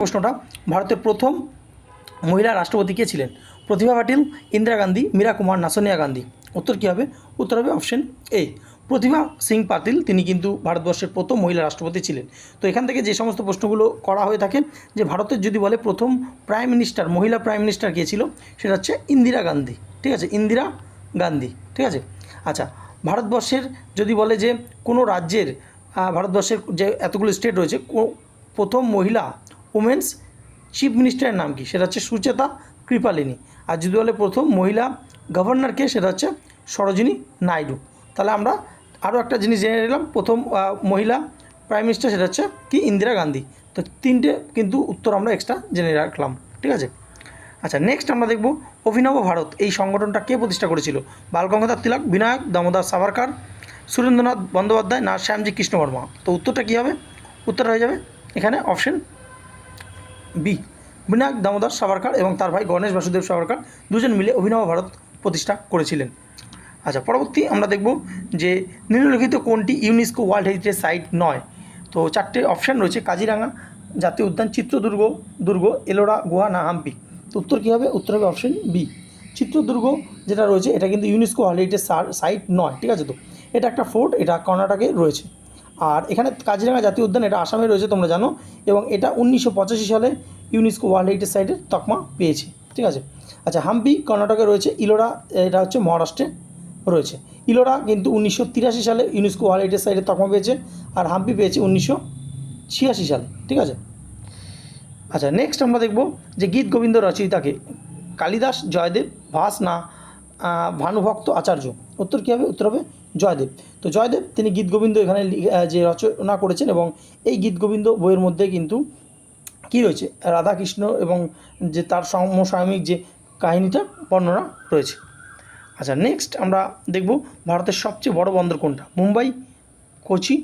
প্রশ্নটা, ভারতের প্রথম মহিলা রাষ্ট্রপতি কে ছিলেন? প্রতিভা পাটিল, ইন্দিরা গান্ধী, মীরা কুমার না সোনিয়া গান্ধী? উত্তর কী হবে? উত্তর হবে অপশন এ, প্রতিভা সিং পাতিল। তিনি কিন্তু ভারতবর্ষের প্রথম মহিলা রাষ্ট্রপতি ছিলেন। তো এখান থেকে যে সমস্ত প্রশ্নগুলো করা হয়ে থাকে, যে ভারতের যদি বলে প্রথম প্রাইম মিনিস্টার, মহিলা প্রাইম মিনিস্টার কে ছিল, সেটা হচ্ছে ইন্দিরা গান্ধী। ঠিক আছে, ইন্দিরা গান্ধী। ঠিক আছে। আচ্ছা, ভারতবর্ষের যদি বলে যে কোনো রাজ্যের, ভারতবর্ষের যে এতগুলো স্টেট রয়েছে, প্রথম মহিলা উমেন্স চিফ মিনিস্টারের নাম কি? সেটা হচ্ছে সুচেতা কৃপালিনী। আর যদি বলে প্রথম মহিলা গভর্নর কে, সেটা হচ্ছে সরোজিনী নাইডু। তাহলে আমরা আরও একটা জিনিস জেনে নিলাম, প্রথম মহিলা প্রাইম মিনিস্টার সেটা হচ্ছে কি? ইন্দিরা গান্ধী। তো তিনটে কিন্তু উত্তর আমরা এক্সট্রা জেনে রাখলাম। ঠিক আছে। আচ্ছা, নেক্সট আমরা দেখব অভিনব ভারত এই সংগঠনটা কে প্রতিষ্ঠা করেছিল? বাল গঙ্গাধর তিলক, বিনায়ক দামোদর সাভারকার, সুরেন্দ্রনাথ বন্দ্যোপাধ্যায় না শ্যামজি কৃষ্ণ বর্মা? তো উত্তরটা কী হবে? উত্তরটা হয়ে যাবে এখানে অপশন বি, বিনায়ক দামোদর সাভারকার এবং তার ভাই গণেশ বাসুদেব সাভারকার দুজন মিলে অভিনব ভারত প্রতিষ্ঠা করেছিলেন। আচ্ছা, পরবর্তী আমরা দেখব যে নিম্নলিখিত কোনটি ইউনেস্কো ওয়ার্ল্ড হেরিটেজ সাইট নয়? তো চারটে অপশান রয়েছে, কাজিরাঙা জাতীয় উদ্যান, চিত্রদুর্গ, এলোরা গুহা না হাম্পি? তো উত্তর কী হবে? উত্তর হবে অপশন বি, চিত্রদুর্গ যেটা রয়েছে এটা কিন্তু ইউনেস্কো ওয়ার্ল্ড হেরিটেজ সাইট নয়। ঠিক আছে। তো এটা একটা ফোর্ট, এটা কর্ণাটকে রয়েছে। আর এখানে কাজিরাঙা জাতীয় উদ্যান এটা আসামে রয়েছে, তোমরা জানো, এবং এটা 1985 সালে ইউনেস্কো ওয়ার্ল্ড হেরিটেজ সাইটের তকমা পেয়েছে। ঠিক আছে। আচ্ছা, হাম্পি কর্ণাটকে রয়েছে, ইলোরা এটা হচ্ছে মহারাষ্ট্রে রয়েছে। ইলোরা কিন্তু 1983 সালে ইউনেস্কো ওয়ার্ল্ড হেরিটেজ সাইটের তকমা পেয়েছে, আর হাম্পি পেয়েছে 1986 সালে। ঠিক আছে। আচ্ছা, নেক্সট আমরা দেখব যে গীত গোবিন্দ রচয়িতাকে? কালিদাস, জয়দেব, ভাস না ভানুভক্ত আচার্য? উত্তর কী হবে? উত্তর হবে জয়দেব। তো জয়দেব তিনি গীত গোবিন্দ এখানে যে রচনা করেছেন, এবং এই গীত গোবিন্দ বইয়ের মধ্যে কিন্তু কী রয়েছে? রাধাকৃষ্ণ এবং যে তার সমসাময়িক যে কাহিনীটা বর্ণনা রয়েছে। আচ্ছা, নেক্সট আমরা দেখব ভারতের সবচেয়ে বড় বন্দর কোনটা? মুম্বাই, কোচি,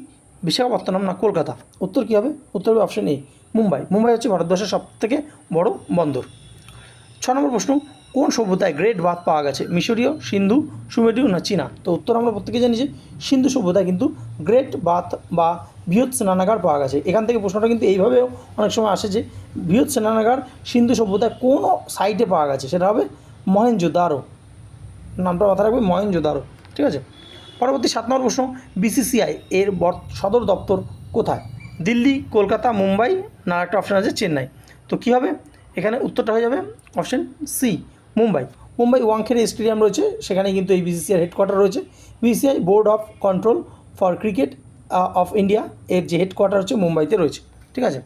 বিশাখাপত্তনম না কলকাতা? উত্তর কী হবে? উত্তর হবে অপশন এ, মুম্বাই। মুম্বাই হচ্ছে ভারতবর্ষের সবথেকে বড় বন্দর। 6 নম্বর প্রশ্ন, কোন সভ্যতায় গ্রেট বাথ পাওয়া গেছে? মিশরীয়, সিন্ধু, সুমেরীয় না চীনা? তো উত্তর আমরা প্রত্যেকে জানি যে সিন্ধু সভ্যতায় কিন্তু গ্রেট বাথ বা বৃহৎ স্নানাগার পাওয়া গেছে। এখান থেকে প্রশ্নটা কিন্তু এইভাবেও অনেক সময় আসে যে বৃহৎ স্নানাগার সিন্ধু সভ্যতায় কোন সাইটে পাওয়া গেছে? সেটা হবে মহেঞ্জোদারো। নামটা মাথায় রাখবে, মহেঞ্জোদারো। ঠিক আছে। পরবর্তী 7 নম্বর প্রশ্ন, বিসিসিআই এর সদর দপ্তর কোথায়? দিল্লি, কলকাতা, মুম্বাই না একটা অপশান আছে চেন্নাই? তো কী হবে এখানে? উত্তরটা হয়ে যাবে option C, Mumbai. Mumbai Wankhede stadium রয়েছে, সেখানে কিন্তু এই বিসিসিআই হেডকোয়ার্টার রয়েছে। BCCI board of control for cricket of India এর যে হেডকোয়ার্টার হচ্ছে মুম্বাইতে রয়েছে। ঠিক আছে।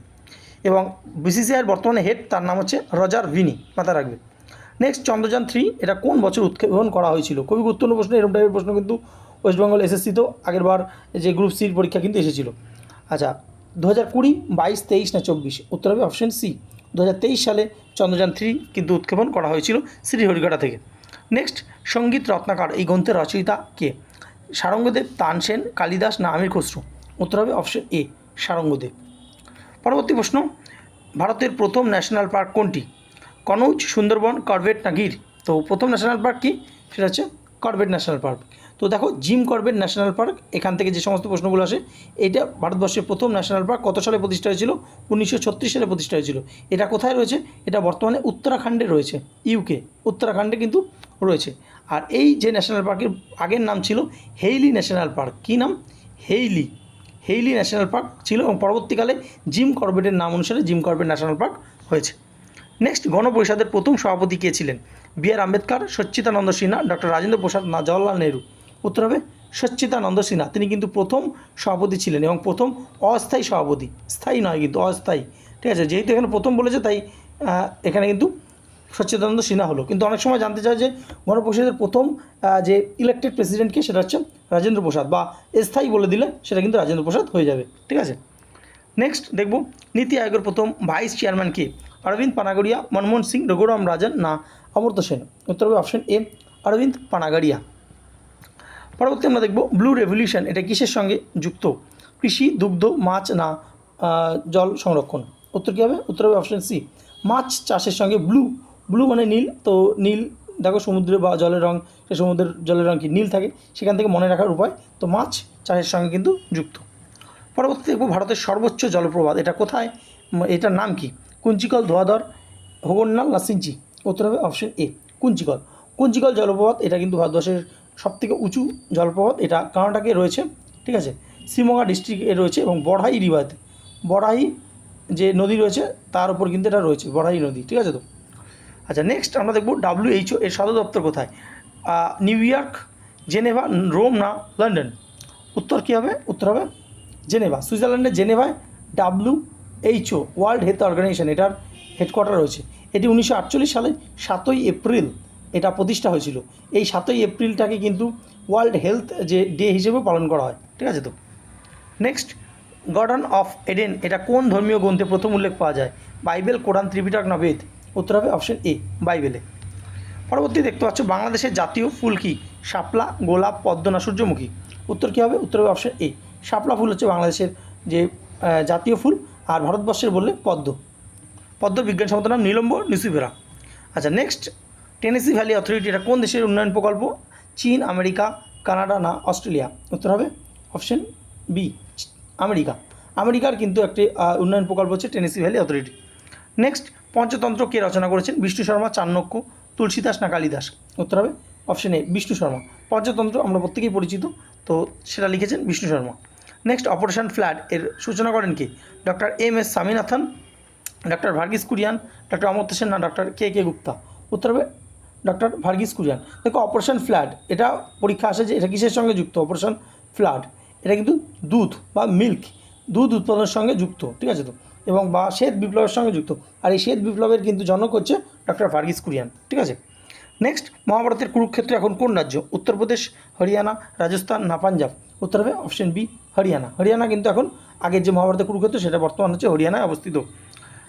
এবং বিসিসিআইয়ের বর্তমানে হেড, তার নাম হচ্ছে রজার ভিনি, মাথায় রাখবে। নেক্সট, চন্দ্রযান 3 এটা কোন বছর উৎক্ষেপণ করা হয়েছিল? খুবই গুরুত্বপূর্ণ প্রশ্ন। এরকম টাইপের প্রশ্ন কিন্তু ওয়েস্ট বেঙ্গল এসএসসিতেও আগেরবার যে গ্রুপ সির পরীক্ষা কিন্তু এসেছিল। আচ্ছা, 2020, 22, 23 না 24? উত্তর হবে অপশন সি, 2023 সালে চন্দ্রযান 3 কিন্তু উৎক্ষেপণ করা হয়েছিল শ্রীহরিঘাটা থেকে। নেক্সট, সঙ্গীত রত্নাকার এই গ্রন্থের রচয়িতা কে? সারঙ্গদেব, তানসেন, কালিদাস না আমির খসরু? উত্তর হবে অপশন এ, সারঙ্গদেব। পরবর্তী প্রশ্ন, ভারতের প্রথম ন্যাশনাল পার্ক কোনটি? কনৌজ, সুন্দরবন, করবেট না গির? তো প্রথম ন্যাশনাল পার্ক কি? সেটা হচ্ছে করবেট ন্যাশনাল পার্ক। তো দেখো, জিম করবেট ন্যাশনাল পার্ক, এখান থেকে যে সমস্ত প্রশ্নগুলো আসে, এটা ভারতবর্ষের প্রথম ন্যাশনাল পার্ক কত সালে প্রতিষ্ঠা হয়েছিল? 1936 সালে প্রতিষ্ঠা হয়েছিল। এটা কোথায় রয়েছে? এটা বর্তমানে উত্তরাখণ্ডে রয়েছে, ইউকে উত্তরাখণ্ডে কিন্তু রয়েছে। আর এই যে ন্যাশনাল পার্কের আগের নাম ছিল হেইলি ন্যাশনাল পার্ক। কী নাম? হেইলি ন্যাশনাল পার্ক ছিল, এবং পরবর্তীকালে জিম করবেটের নাম অনুসারে জিম করবেট ন্যাশনাল পার্ক হয়েছে। নেক্সট, গণপরিষদের প্রথম সভাপতি কে ছিলেন? বি.আর. আম্বেদকর, সচ্চিদানন্দ সিনহা, ডক্টর রাজেন্দ্র প্রসাদ না জওয়াহরলাল নেহরু? উত্তর হবে সচ্চিদানন্দ সিনহা। তিনি কিন্তু প্রথম সভাপতি ছিলেন এবং প্রথম অস্থায়ী সভাপতি, স্থায়ী নয় কিন্তু অস্থায়ী। ঠিক আছে, যেহেতু এখানে প্রথম বলেছে তাই এখানে কিন্তু সচ্চিদানন্দ সিনহা হলো। কিন্তু অনেক সময় জানতে চায় যে গণপরিষদের প্রথম যে ইলেক্টেড প্রেসিডেন্টকে, সেটা হচ্ছে রাজেন্দ্র প্রসাদ, বা স্থায়ী বলে দিলে সেটা কিন্তু রাজেন্দ্র প্রসাদ হয়ে যাবে। ঠিক আছে। নেক্সট দেখব নীতি আয়োগের প্রথম ভাইস চেয়ারম্যান কে? অরবিন্দ পানাগড়িয়া, মনমোহন সিং, রঘুরাম রাজন না অমর্ত্য সেন? উত্তর হবে অপশন এ, অরবিন্দ পানাগড়িয়া। পরবর্তী আমরা দেখব ব্লু রেভলিউশন এটা কিসের সঙ্গে যুক্ত? কৃষি, দুগ্ধ, মাছ না জল সংরক্ষণ? উত্তর কী হবে? উত্তর হবে অপশন সি, মাছ চাষের সঙ্গে। ব্লু মানে নীল, তো নীল দেখো সমুদ্রে বা জলের রঙ, সে সমুদ্রের জলের রঙ কি নীল থাকে, সেখান থেকে মনে রাখার উপায়। তো মাছ চাষের সঙ্গে কিন্তু যুক্ত। পরবর্তী দেখব ভারতের সর্বোচ্চ জলপ্রপাত এটা কোথায়? এটার নাম কি? কুঞ্চিকল, ধোয়াধর, হোগন্নাল না সিঞ্চি? উত্তর হবে অপশন এ কুঞ্চিকল। কুঞ্চিকল জলপ্রপাত এটা কিন্তু ভারতবর্ষের সবথেকে উঁচু জলপ্রপাত, এটা কর্ণাটকে রয়েছে, ঠিক আছে, শিমোগা ডিস্ট্রিক্টে রয়েছে এবং বড়াই রিভারতে, বড়াই যে নদী রয়েছে তার উপর কিন্তু এটা রয়েছে, বড়াই নদী, ঠিক আছে তো। আচ্ছা, নেক্সট আমরা দেখব WHO এর সদর দপ্তর কোথায়? নিউ ইয়র্ক, জেনেভা, রোম না লন্ডন? উত্তর কী হবে? উত্তর হবে জেনেভা। সুইজারল্যান্ডের জেনেভায় WHO ওয়ার্ল্ড হেলথ অর্গানাইজেশন এটার হেডকোয়ার্টার রয়েছে। এটি 1948 সালে 7ই এপ্রিল এটা প্রতিষ্ঠা হয়েছিল। এই 7ই এপ্রিলটাকে কিন্তু ওয়ার্ল্ড হেলথ যে ডে হিসেবে পালন করা হয়, ঠিক আছে তো। নেক্সট, গার্ডেন অফ এডেন এটা কোন ধর্মীয় গ্রন্থে প্রথম উল্লেখ পাওয়া যায়? বাইবেল, কোরআন, ত্রিপিটক না বেদ? উত্তর হবে অপশন এ বাইবেলে। পরবর্তী দেখতে পাচ্ছ বাংলাদেশের জাতীয় ফুল কি? শাপলা, গোলাপ, পদ্ম না সূর্যমুখী? উত্তর কী হবে? উত্তর হবে অপশন এ শাপলা ফুল হচ্ছে বাংলাদেশের যে জাতীয় ফুল, আর ভারতবর্ষের বললে পদ্ম। পদ্মর বিজ্ঞানসম্মত নাম নীলম্ব নিউসিফেরা। আচ্ছা, নেক্সট, টেনেসি ভ্যালি অথরিটি এটা কোন দেশের উন্নয়ন প্রকল্প? চীন, আমেরিকা, কানাডা না অস্ট্রেলিয়া? উত্তর হবে অপশন বি আমেরিকা। আমেরিকার কিন্তু একটি উন্নয়ন প্রকল্প হচ্ছে Tennessee Valley Authority. Next, Panchatantra কে রচনা করেছেন? বিষ্ণু শর্মা, চাণক্য, তুলসীদাস না কালিদাস? উত্তর হবে অপশন এ বিষ্ণু শর্মা। পঞ্চতন্ত্র আমরা প্রত্যেকেই পরিচিত, তো সেটা লিখেছেন Vishnu Sharma. Next, operation flood এর সূচনা করেন কে? Doctor MS Swaminathan, doctor Verghese Kurien, doctor Amartya Sen না ডক্টর কে গুপ্তা? উত্তর হবে ডক্টর ভার্গিস কুরিয়ান। দেখো, অপারেশন ফ্লাড এটা পরীক্ষা আসে যে এটা কিসের সঙ্গে যুক্ত? অপারেশন ফ্লাড এটা কিন্তু দুধ বা মিল্ক, দুধ উৎপাদনের সঙ্গে যুক্ত, ঠিক আছে তো, এবং বা শ্বেত বিপ্লবের সঙ্গে যুক্ত। আর এই শ্বেত বিপ্লবের কিন্তু জনক হচ্ছে ডক্টর ভার্গিস কুরিয়ান, ঠিক আছে। নেক্সট, মহাভারতের কুরুক্ষেত্র এখন কোন রাজ্য? উত্তরপ্রদেশ, হরিয়ানা, রাজস্থান না পাঞ্জাব? উত্তর হবে অপশন বি হরিয়ানা। হরিয়ানা কিন্তু এখন আগের যে মহাভারতের কুরুক্ষেত্র সেটা বর্তমান হচ্ছে হরিয়ানায় অবস্থিত।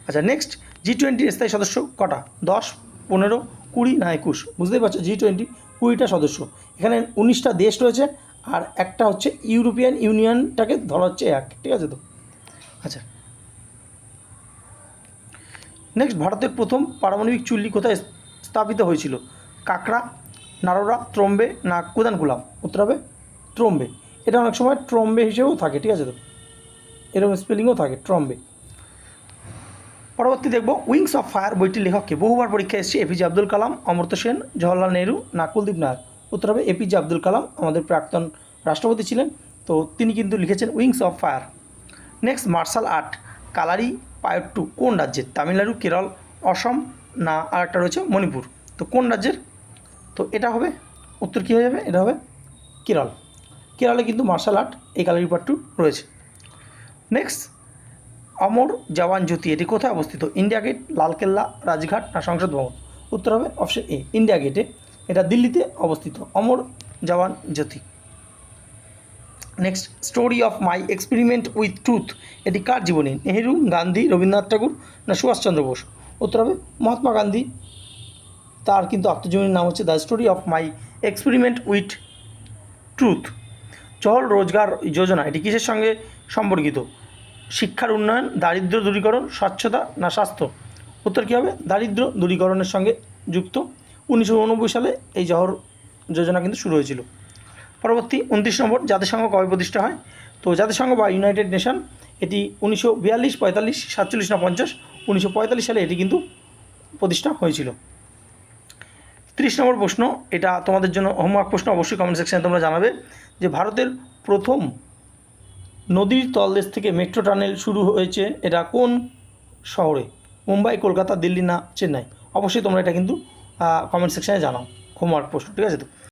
আচ্ছা, নেক্সট, G20 স্থায়ী সদস্য কটা? 10, 15, 20 না 21? বুঝতেই পারছো G20 20টা সদস্য, এখানে 19টা দেশ রয়েছে, আর একটা হচ্ছে ইউরোপিয়ান ইউনিয়নটাকে ধরা হচ্ছে এক, ঠিক আছে তো। আচ্ছা, নেক্সট, ভারতের প্রথম পারমাণবিক চুল্লি কোথায় স্থাপিত হয়েছিল? কাকড়া, নারোরা, ত্রম্বে না কুদানকুলাম? উত্তর হবে ত্রম্বে। এটা অনেক সময় ট্রম্বে হিসেবেও থাকে, ঠিক আছে তো, এরকম স্পেলিংও থাকে ট্রম্বে। পরবর্তী দেখব উইংস অফ ফায়ার বইটির লেখককে? বহুবার পরীক্ষা এসেছে APJ আব্দুল কালাম, অমর্ত্য সেন, জওহরলাল নেহরু না কুলদীপ নায়ার? উত্তর হবে APJ আব্দুল কালাম, আমাদের প্রাক্তন রাষ্ট্রপতি ছিলেন, তো তিনি কিন্তু লিখেছেন wings of fire. Next, martial art Kalari Payattu কোন রাজ্যের? তামিলনাড়ু, কেরল, অসম না আর একটা রয়েছে মণিপুর? তো কোন রাজ্যের? তো এটা হবে উত্তর কী হয়ে যাবে? এটা হবে কেরল। কেরলে কিন্তু মার্শাল আর্ট এই কালারি পাট্টু রয়েছে। নেক্সট, অমর জওয়ান জ্যোতি এটি কোথায় অবস্থিত? ইন্ডিয়া গেট, লালকেল্লা, রাজঘাট না সংসদ ভবন? উত্তর হবে অপশন এ ইন্ডিয়া গেটে, এটা দিল্লিতে অবস্থিত Amar Jawan Jyoti. Next, story of my experiment with truth এটি কার জীবনী? নেহেরু, গান্ধী, রবীন্দ্রনাথ ঠাকুর না সুভাষচন্দ্র বোস? উত্তর হবে মহাত্মা গান্ধী, তার কিন্তু আত্মজীবনীর নাম হচ্ছে the story of my experiment with truth. জল রোজগার যোজনা এটি কিসের সঙ্গে সম্পর্কিত? শিক্ষার উন্নয়ন, দারিদ্র্য দূরীকরণ, স্বচ্ছতা না স্বাস্থ্য? উত্তর কী হবে? দারিদ্র্য দূরীকরণের সঙ্গে যুক্ত। 1989 সালে এই জহর যোজনা কিন্তু শুরু হয়েছিল। পরবর্তী 29 নম্বর, জাতিসংঘ কবে প্রতিষ্ঠা হয়? তো জাতিসংঘ বা ইউনাইটেড নেশন এটি 1942, 45, 47 না 50? 1945 সালে এটি কিন্তু প্রতিষ্ঠা হয়েছিল। 30 নম্বর প্রশ্ন, এটা তোমাদের জন্য হোমওয়ার্ক প্রশ্ন, অবশ্যই কমেন্ট সেকশনে তোমরা জানাবে যে ভারতের প্রথম নদীর তলদেশ থেকে মেট্রো টানেল শুরু হয়েছে এটা কোন শহরে? মুম্বাই, কলকাতা, দিল্লি না চেন্নাই? অবশ্যই তোমরা এটা কিন্তু কমেন্ট সেকশনে জানাও, হোমওয়ার্ক প্রশ্ন, ঠিক আছে তো।